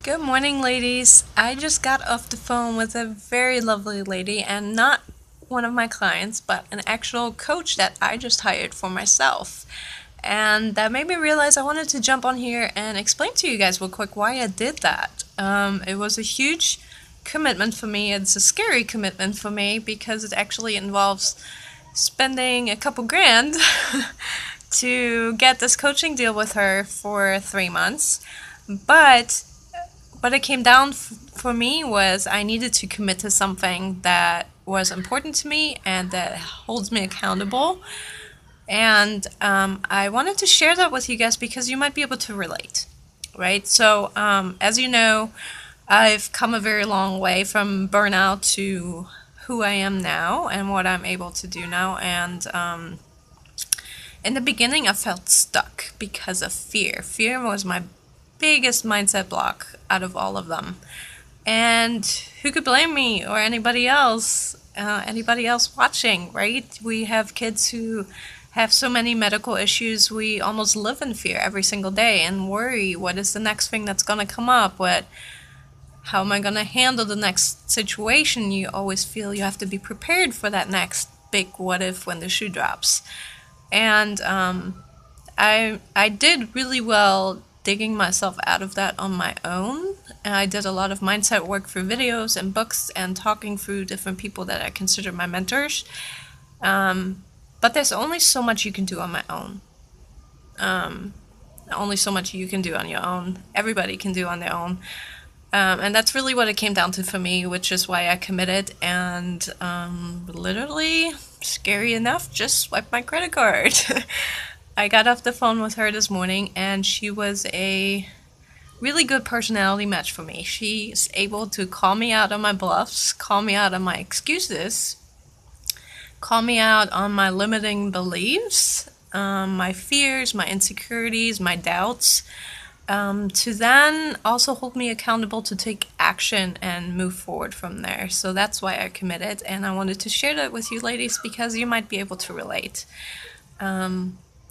Good morning, ladies. I just got off the phone with a very lovely lady, and not one of my clients, but an actual coach that I just hired for myself. And that made me realize I wanted to jump on here and explain to you guys real quick why I did that. It was a huge commitment for me. It's a scary commitment for me because it actually involves spending a couple grand to get this coaching deal with her for 3 months. But what it came down for me was I needed to commit to something that was important to me and that holds me accountable. And I wanted to share that with you guys because you might be able to relate, right? So, as you know, I've come a very long way from burnout to who I am now and what I'm able to do now. And in the beginning, I felt stuck because of fear. Fear was my biggest mindset block out of all of them. And who could blame me or anybody else? Anybody else watching, right? We have kids who have so many medical issues, we almost live in fear every single day and worry what is the next thing that's going to come up? How am I going to handle the next situation? You always feel you have to be prepared for that next big what if when the shoe drops. And I did really well digging myself out of that on my own. And I did a lot of mindset work through videos and books and talking through different people that I consider my mentors. But there's only so much you can do on my own. Only so much you can do on your own. Everybody can do on their own. And that's really what it came down to for me, which is why I committed and literally, scary enough, just swiped my credit card. I got off the phone with her this morning, and she was a really good personality match for me. She's able to call me out on my bluffs, call me out on my excuses, call me out on my limiting beliefs, my fears, my insecurities, my doubts, to then also hold me accountable to take action and move forward from there. So that's why I committed, and I wanted to share that with you ladies because you might be able to relate.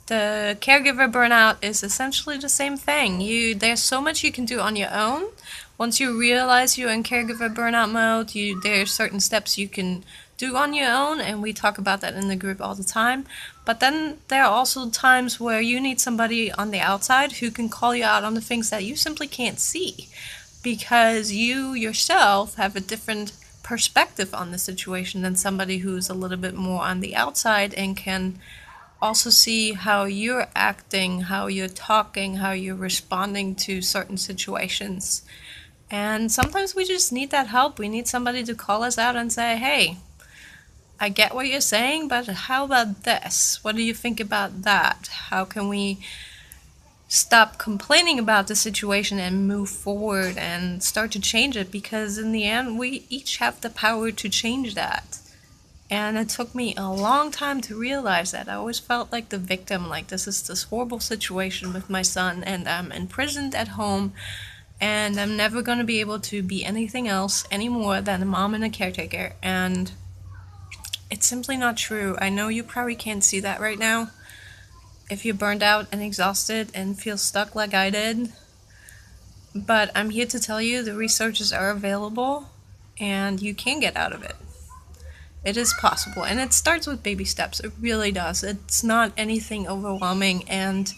The caregiver burnout is essentially the same thing. There's so much you can do on your own. Once you realize you're in caregiver burnout mode, there's certain steps you can do on your own, and we talk about that in the group all the time. But then there are also times where you need somebody on the outside who can call you out on the things that you simply can't see because you yourself have a different perspective on the situation than somebody who's a little bit more on the outside and can also see how you're acting, how you're talking, how you're responding to certain situations. And sometimes we just need that help. We need somebody to call us out and say, hey, I get what you're saying, but how about this? What do you think about that? How can we stop complaining about the situation and move forward and start to change it? Because in the end, we each have the power to change that. And it took me a long time to realize that. I always felt like the victim, like this is this horrible situation with my son, and I'm imprisoned at home, and I'm never going to be able to be anything else anymore than a mom and a caretaker. And it's simply not true. I know you probably can't see that right now. If you're burned out and exhausted and feel stuck like I did. But I'm here to tell you the resources are available, and you can get out of it. It is possible, and it starts with baby steps. It really does. It's not anything overwhelming. And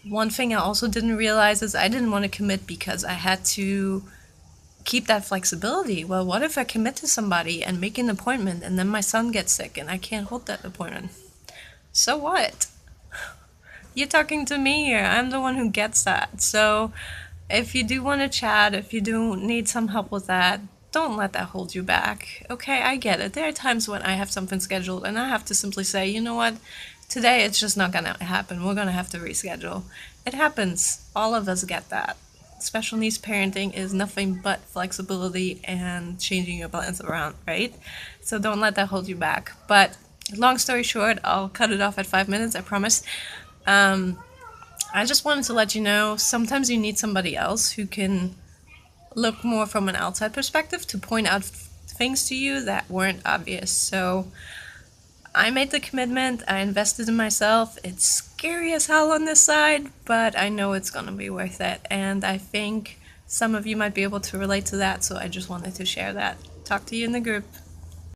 one thing I also didn't realize is I didn't want to commit because I had to keep that flexibility. Well, what if I commit to somebody and make an appointment and then my son gets sick and I can't hold that appointment? So what? You're talking to me here. I'm the one who gets that. So if you do want to chat, if you do need some help with that, don't let that hold you back. Okay, I get it. There are times when I have something scheduled and I have to simply say, you know what, today it's just not gonna happen. We're gonna have to reschedule. It happens. All of us get that. Special needs parenting is nothing but flexibility and changing your plans around, right? So don't let that hold you back. But long story short, I'll cut it off at 5 minutes, I promise. I just wanted to let you know, sometimes you need somebody else who can look more from an outside perspective to point out things to you that weren't obvious. So I made the commitment, I invested in myself. It's scary as hell on this side, but I know it's gonna be worth it. And I think some of you might be able to relate to that, so I just wanted to share that. Talk to you in the group.